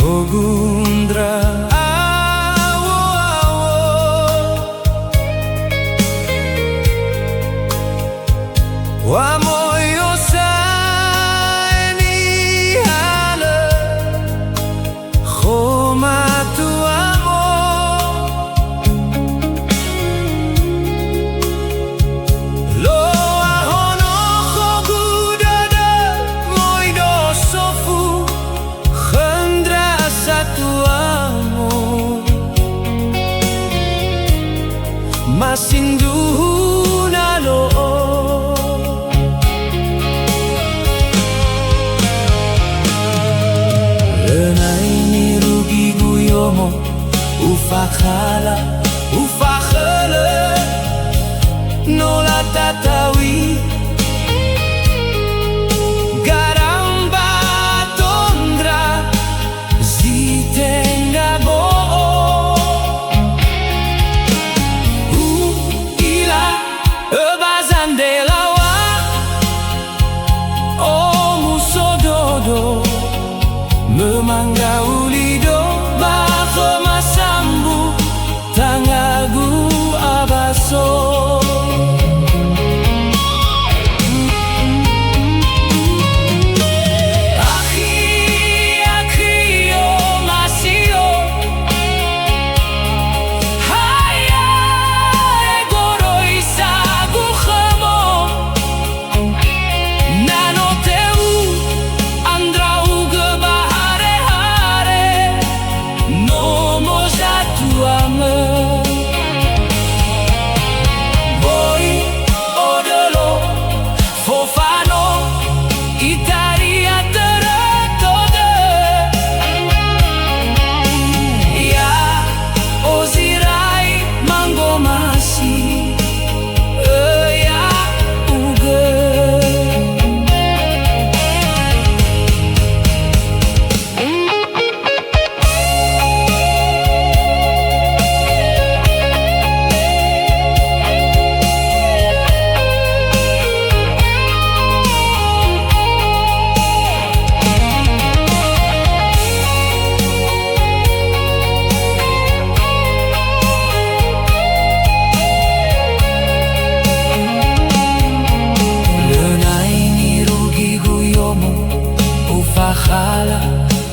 Ogundra awo wa moyo saeni hala khoma tu amo lo ahono khogudada moido sofu khandra satu amo masindu nalo ufakhala no la tatawi garamba tondra zitenga bo ila bazandela wa o musododo memangga ulido masambu tangagu abaso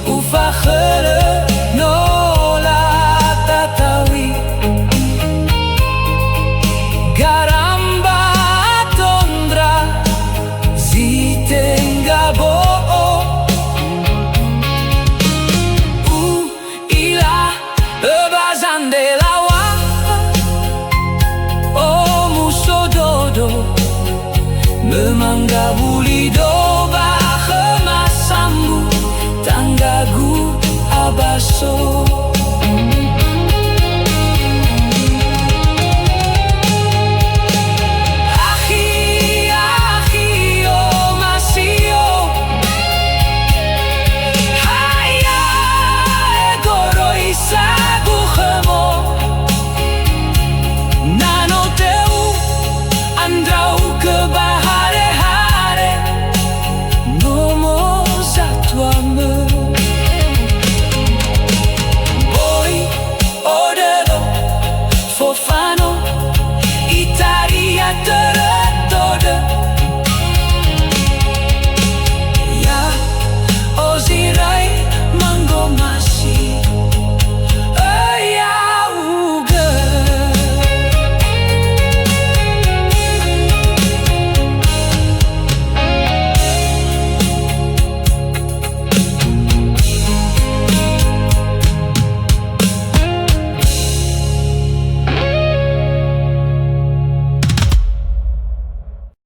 ufakhala no la tatawi garamba tondra zitenga bo ila bazandela wa o musododo memangga bulido masambu tangagu abaso